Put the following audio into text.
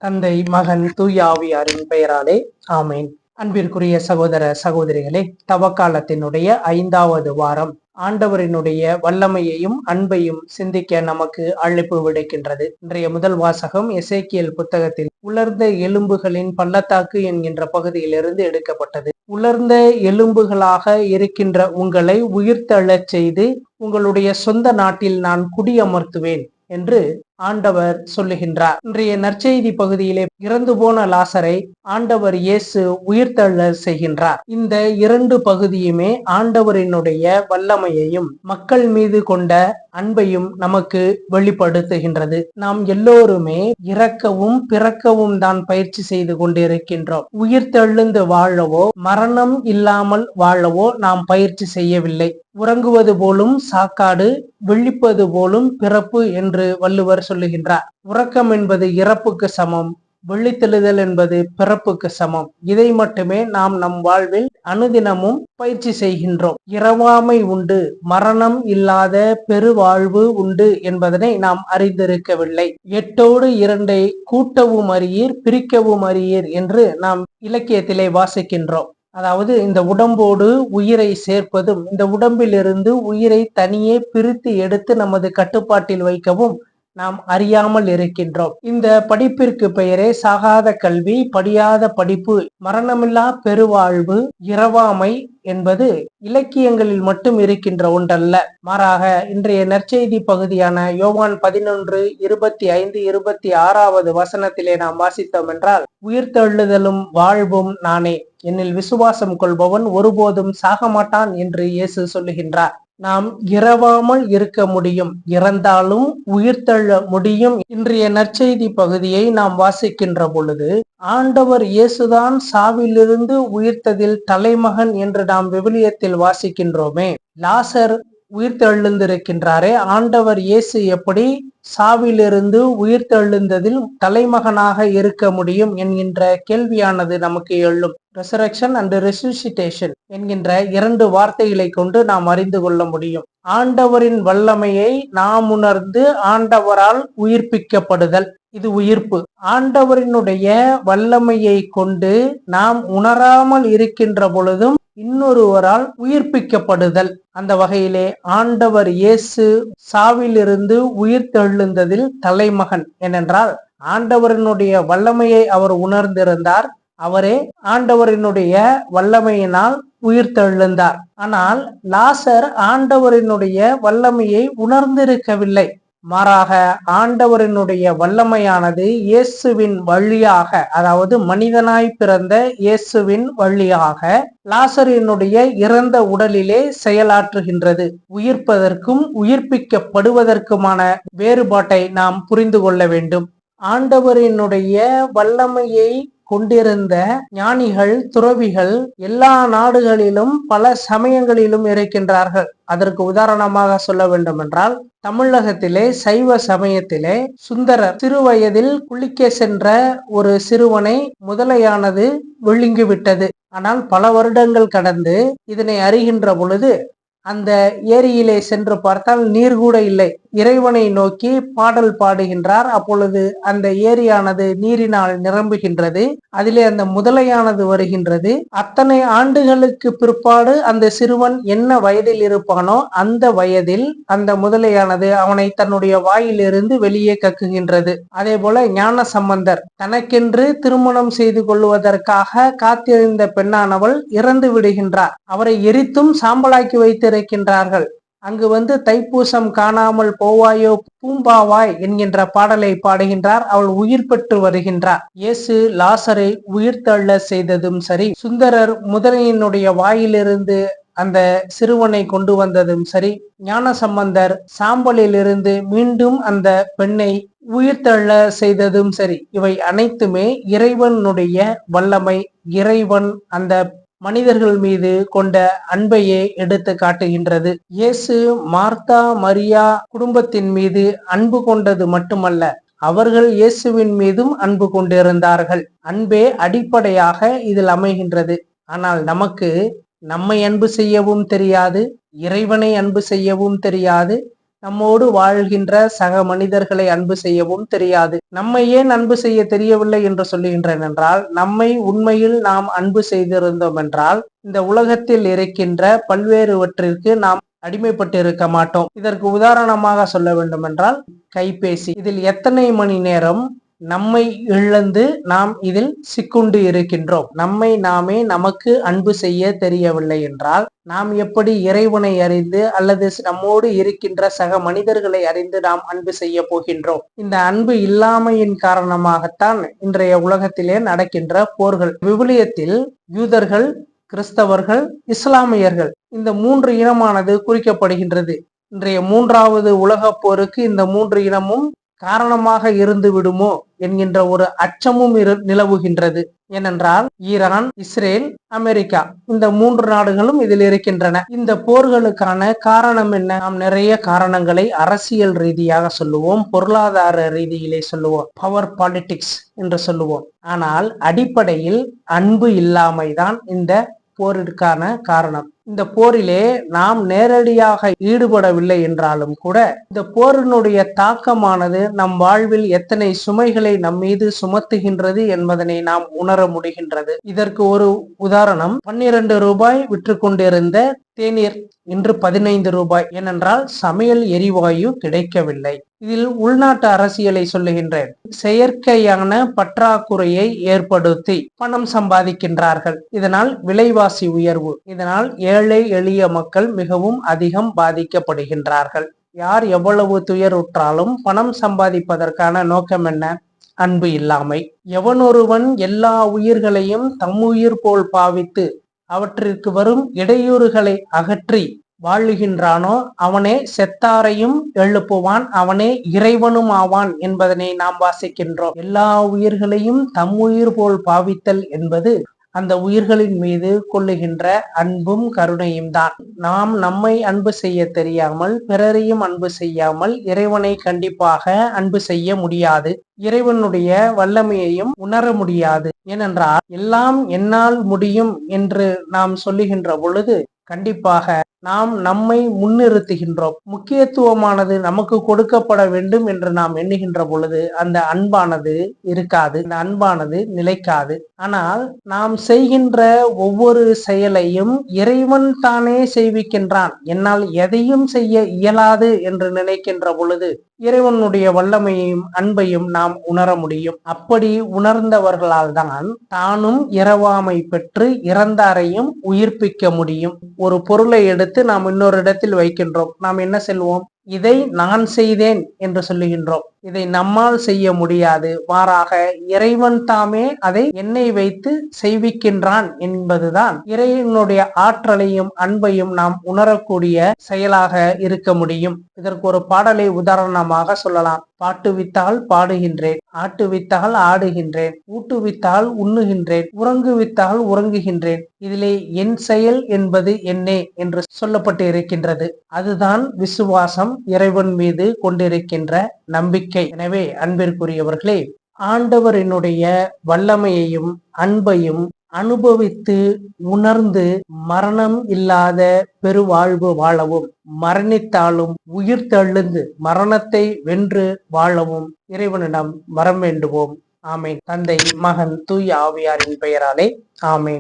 தந்தை, மகன், தூய ஆவியாரின் பெயராலே ஆமேன். அன்பிற்குரிய சகோதர சகோதரிகளே, தவக்காலத்தினுடைய 5வது வாரம் ஆண்டவரினுடைய வல்லமையையும் அன்பையும் சிந்திக்க நமக்கு அழைப்பு விடுக்கின்றது. இன்றைய முதல் வாசகம் எசேக்கியேல் புத்தகத்தில் உலர்ந்த எலும்புகளின் பள்ளத்தாக்கு என்கின்ற பகுதியிலிருந்து எடுக்கப்பட்டது. உலர்ந்த எலும்புகளாக இருக்கின்ற உங்களை உயிர்த்தெழச் செய்து உங்களுடைய சொந்த நாட்டில் நான் குடியமர்த்துவேன் என்று ஆண்டவர் சொல்லுகின்றார். இன்றைய நற்செய்தி பகுதியிலே இறந்து போன லாசரை ஆண்டவர் இயேசு உயிர்த்தெழ செய்கின்றார். இந்த 2 பகுதியுமே ஆண்டவரினுடைய வல்லமையையும் மக்கள் மீது கொண்ட அன்பையும் நமக்கு வெளிப்படுத்துகின்றது. நாம் எல்லோருமே இறக்கவும் பிறக்கவும் தான் பயிற்சி செய்து கொண்டிருக்கின்றோம். உயிர்த்தெழுந்து வாழவோ மரணம் இல்லாமல் வாழவோ நாம் பயிற்சி செய்யவில்லை. உறங்குவது போலும் சாக்காடு, விழிப்பது போலும் பிறப்பு என்று வள்ளுவர் சொல்லுகின்றார். உறக்கம் என்பது இறப்புக்கு சமம், விழித்தெழுதல் என்பது பிறப்புக்கு சமம். இதை மட்டுமே நாம் நம் வாழ்வில் அனுதினமும் பயிற்சி செய்கின்றோம். இரவாமை உண்டு, மரணம் இல்லாத பெருவாழ்வு உண்டு என்பதனை நாம் அறிந்திருக்கவில்லை. 8ஓடு 2ஐ கூட்டவும் அறியீர், பிரிக்கவும் அறியீர் என்று நாம் இலக்கியத்திலே வாசிக்கின்றோம். அதாவது இந்த உடம்போடு உயிரை சேர்ப்பதும் இந்த உடம்பிலிருந்து உயிரை தனியே பிரித்து எடுத்து நமது கட்டுப்பாட்டில் வைக்கவும் நாம் அறியாமல் இருக்கின்றோம். இந்த படிப்பிற்கு பெயரே சாகாத கல்வி, படியாத படிப்பு, மரணமில்லா பெருவாழ்வு, இரவாமை என்பது இலக்கியங்களில் மட்டும் இருக்கின்ற ஒன்றல்ல. மாறாக இன்றைய நற்செய்தி பகுதியான யோவான் 11:25-26 வசனத்திலே நாம் வாசித்தோம் என்றால், உயிர்த்தெழுதலும் வாழ்வும் நானே, என்னில் விசுவாசம் கொள்பவன் ஒருபோதும் சாக மாட்டான் என்று இயேசு சொல்லுகின்றார். நாம் இரவாமல் இருக்க முடியும், இறந்தாலும் உயிர்த்தெழ முடியும். இன்றைய நற்செய்தி பகுதியை நாம் வாசிக்கின்ற பொழுது ஆண்டவர் இயேசுதான் சாவிலிருந்து உயிர்த்ததில் தலைமகன் என்று நாம் விவிலியத்தில் வாசிக்கின்றோமே. லாசர் உயிர்த்தெழுந்திருக்கின்றாரே, ஆண்டவர் இயேசு எப்படி சாவிலிருந்து உயிர்த்தெழுந்ததில் தலைமகனாக இருக்க முடியும் என்கின்ற கேள்வியானது நமக்கு எழும். ரெசரக்ஷன் அண்ட் ரெசுசிட்டேஷன் என்கின்ற 2 வார்த்தைகளை கொண்டு நாம் அறிந்து கொள்ள முடியும். ஆண்டவரின் வல்லமையை நாம் உணர்ந்து ஆண்டவரால் உயிர்ப்பிக்கப்படுதல், இது உயிர்ப்பு. ஆண்டவரினுடைய வல்லமையை கொண்டு நாம் உணராமல் இருக்கின்ற பொழுதும் இன்னொருவரால் உயிர்ப்பிக்கப்படுதல். அந்த வகையிலே ஆண்டவர் இயேசு சாவிலிருந்து உயிர்த்தெழுந்ததில் தலைமகன். ஏனென்றால் ஆண்டவரினுடைய வல்லமையை அவர் உணர்ந்திருந்தார். அவரே ஆண்டவரினுடைய வல்லமையினால் உயிர்த்தெழுந்தார். ஆனால் லாசர் ஆண்டவரினுடைய வல்லமையை உணர்ந்திருக்கவில்லை. மாறாக ஆண்டவரினுடைய வல்லமையானது இயேசுவின் வழியாக, அதாவது மனிதனாய் பிறந்த இயேசுவின் வழியாக லாசரினுடைய இறந்த உடலிலே செயலாற்றுகின்றது. உயிர்ப்பதற்கும் உயிர்ப்பிக்கப்படுவதற்குமான வேறுபாட்டை நாம் புரிந்து கொள்ள வேண்டும். ஆண்டவரினுடைய வல்லமையை கொண்டிருந்த ஞானிகள், துறவிகள் எல்லா நாடுகளிலும் பல சமயங்களிலும் இருக்கின்றார்கள். அதற்கு உதாரணமாக சொல்ல வேண்டும் என்றால், தமிழகத்திலே சைவ சமயத்திலே சுந்தரர் சிறு வயதில் குளிக்க சென்ற ஒரு சிறுவனை முதலையானது விழுங்கிவிட்டது. ஆனால் பல வருடங்கள் கடந்து இதனை அறிகின்ற பொழுது அந்த ஏரியிலே சென்று பார்த்தால் நீர் கூட இல்லை. இறைவனை நோக்கி பாடல் பாடுகின்றார். அப்பொழுது அந்த ஏரியானது நீரினால் நிரம்புகின்றது. அதிலே அந்த முதலையானது வருகின்றது. அத்தனை ஆண்டுகளுக்கு பிற்பாடு அந்த சிறுவன் என்ன வயதில் இருப்பானோ அந்த வயதில் அந்த முதலையானது அவனை தன்னுடைய வாயிலிருந்து வெளியே கக்குகின்றது. அதே போல ஞான சம்பந்தர் தனக்கென்று திருமணம் செய்து கொள்வதற்காக காத்திருந்த பெண்ணானவள் இறந்து விடுகின்றார். அவரை எரித்தும் சாம்பலாக்கி வைத்திருக்கின்றார்கள். அங்கு வந்து தைப்பூசம் காணாமல் போவாயோ பூம்பாவாய் என்கின்ற பாடலை பாடுகின்றார். அவள் உயிர் பெற்று வருகின்றார். இயேசு லாசரை உயிர்த்தெழ செய்ததும் சரி, சுந்தரர் முதலையினுடைய வாயிலிருந்து அந்த சிறுவனை கொண்டு வந்ததும் சரி, ஞான சம்பந்தர் சாம்பலில் இருந்து மீண்டும் அந்த பெண்ணை உயிர்த்தெழ செய்ததும் சரி, இவை அனைத்துமே இறைவனுடைய வல்லமை, இறைவன் அந்த மனிதர்கள் மீது கொண்ட அன்பையே எடுத்து காட்டுகின்றது. இயேசு மார்த்தா மரியா குடும்பத்தின் மீது அன்பு கொண்டது மட்டுமல்ல, அவர்கள் இயேசுவின் மீதும் அன்பு கொண்டிருந்தார்கள். அன்பே அடிப்படையாக இதில் அமைகின்றது. ஆனால் நமக்கு நம்மை அன்பு செய்யவும் தெரியாது, இறைவனை அன்பு செய்யவும் தெரியாது, நம்மோடு வாழ்கின்ற சக மனிதர்களை அன்பு செய்யவும் தெரியாது. நம்மை ஏன் அன்பு செய்ய தெரியவில்லை என்று சொல்லுகின்றேன் என்றால், நம்மை உண்மையில் நாம் அன்பு செய்திருந்தோம் என்றால் இந்த உலகத்தில் இருக்கின்ற பல்வேறுவற்றிற்கு நாம் அடிமைப்பட்டு இருக்க மாட்டோம். இதற்கு உதாரணமாக சொல்ல வேண்டும் என்றால் கைபேசி. இதில் எத்தனை மணி நேரம் நம்மை இழந்து நாம் இதில் சிக்குண்டு இருக்கின்றோம். நம்மை நாமே நமக்கு அன்பு செய்ய தெரியவில்லை என்றால் நாம் எப்படி இறைவனை அறிந்து அல்லது நம்மோடு இருக்கின்ற சக மனிதர்களை அறிந்து நாம் அன்பு செய்ய போகின்றோம்? இந்த அன்பு இல்லாமையின் காரணமாகத்தான் இன்றைய உலகத்திலே நடக்கின்ற போர்கள். விவிலியத்தில் யூதர்கள், கிறிஸ்தவர்கள், இஸ்லாமியர்கள் இந்த 3 இனமானது குறிக்கப்படுகின்றது. இன்றைய 3வது உலக போருக்கு இந்த 3 இனமும் காரணமாக இருந்து விடுமோ என்கின்ற ஒரு அச்சமும் நிலவுகின்றது. ஏனென்றால் ஈரான், இஸ்ரேல், அமெரிக்கா இந்த 3 நாடுகளும் இதில் இருக்கின்றன. இந்த போர்களுக்கான காரணம் என்ன? நாம் நிறைய காரணங்களை அரசியல் ரீதியாக சொல்லுவோம், பொருளாதார ரீதியிலே சொல்லுவோம், பவர் பாலிடிக்ஸ் என்று சொல்லுவோம். ஆனால் அடிப்படையில் அன்பு இல்லாமைதான் இந்த போரிற்கான காரணம். இந்த போரிலே நாம் நேரடியாக ஈடுபடவில்லை என்றாலும் கூட இந்த போரினுடைய தாக்கமானது நம் வாழ்வில் எத்தனை சுமைகளை நம் மீது சுமத்துகின்றது என்பதனை நாம் உணர முடிகின்றது. இதற்கு ஒரு உதாரணம், 12 ரூபாய் விற்று கொண்டிருந்த தேநீர் இன்று 15 ரூபாய். ஏனென்றால் சமையல் எரிவாயு கிடைக்கவில்லை. இதில் உள்நாட்டு அரசியலை சொல்லுகின்றேன். செயற்கையான பற்றாக்குறையை ஏற்படுத்தி பணம் சம்பாதிக்கின்றார்கள். இதனால் விலைவாசி உயர்வு, இதனால் ஏழை எளிய மக்கள் மிகவும் அதிகம் பாதிக்கப்படுகின்றார்கள். யார் எவ்வளவு துயருற்றாலும் பணம் சம்பாதிப்பதற்கான நோக்கம் என்ன? அன்பு இல்லாமை. எவனொருவன் எல்லா உயிர்களையும் தம்முயிர் போல் பாவித்து அவற்றிற்கு வரும் இடையூறுகளை அகற்றி வாழுகின்றானோ அவனே செத்தாரையும் எழுப்புவான், அவனே இறைவனும் ஆவான் என்பதனை நாம் வாசிக்கின்றோம். எல்லா உயிர்களையும் தம் உயிர் போல் பாவித்தல் என்பது அந்த உயிர்களின் மீது கொள்ளுகின்ற அன்பும் கருணையும் தான். நாம் நம்மை அன்பு செய்ய தெரியாமல் பிறரையும் அன்பு செய்யாமல் இறைவனை கண்டிப்பாக அன்பு செய்ய முடியாது. இறைவனுடைய வல்லமையையும் உணர முடியாது. ஏனென்றால் எல்லாம் என்னால் முடியும் என்று நாம் சொல்லுகின்ற பொழுது கண்டிப்பாக நாம் நம்மை முன்னிறுத்துகின்றோம். முக்கியத்துவமானது நமக்கு கொடுக்கப்பட வேண்டும் என்று நாம் எண்ணுகின்ற பொழுது அந்த அன்பானது இருக்காது, அந்த அன்பானது நிலைக்காது. ஆனால் நாம் செய்கின்ற ஒவ்வொரு செயலையும் இறைவன் தானே செய்விக்கின்றான். என்னால் எதையும் செய்ய இயலாது என்று நினைக்கின்ற பொழுது இறைவனுடைய வல்லமையையும் அன்பையும் நாம் உணர முடியும். அப்படி உணர்ந்தவர்களால் தான் தானும் இரவாமை பெற்று இறந்தாரையும் உயிர்ப்பிக்க முடியும். ஒரு பொருளை எடுத்து நாம் இன்னொரு இடத்தில் வைக்கின்றோம். நாம் என்ன சொல்வோம்? இதை நான் செய்தேன் என்று சொல்லுகின்றோம். இதை நம்மால் செய்ய முடியாது, மாறாக இறைவன் தாமே அதை என்னை வைத்து செய்விக்கின்றான் என்பதுதான் இறைவனுடைய ஆற்றலையும் அன்பையும் நாம் உணரக்கூடிய செயலாக இருக்க முடியும். இதற்கு ஒரு பாடலை உதாரணமாக சொல்லலாம். பாட்டுவித்தால் பாடுகின்றேன், ஆட்டுவித்தால் ஆடுகின்றேன், ஊட்டுவித்தால் உண்ணுகின்றேன், உறங்குவித்தால் உறங்குகின்றேன், இதிலே என் செயல் என்பது என்னே என்று சொல்லப்பட்டு இருக்கின்றது. அதுதான் விசுவாசம், இறைவன் மீது கொண்டிருக்கின்ற நம்பிக்கை. எனவே அன்பிற்குரியவர்களே, ஆண்டவரினுடைய வல்லமையையும் அன்பையும் அனுபவித்து உணர்ந்து மரணம் இல்லாத பெருவாழ்வு வாழவும், மரணித்தாலும் உயிர் தெழுந்து மரணத்தை வென்று வாழவும் இறைவனிடம் வரம் வேண்டுவோம். ஆமேன். தந்தை, மகன், தூய ஆவியாரின் பெயராலே ஆமேன்.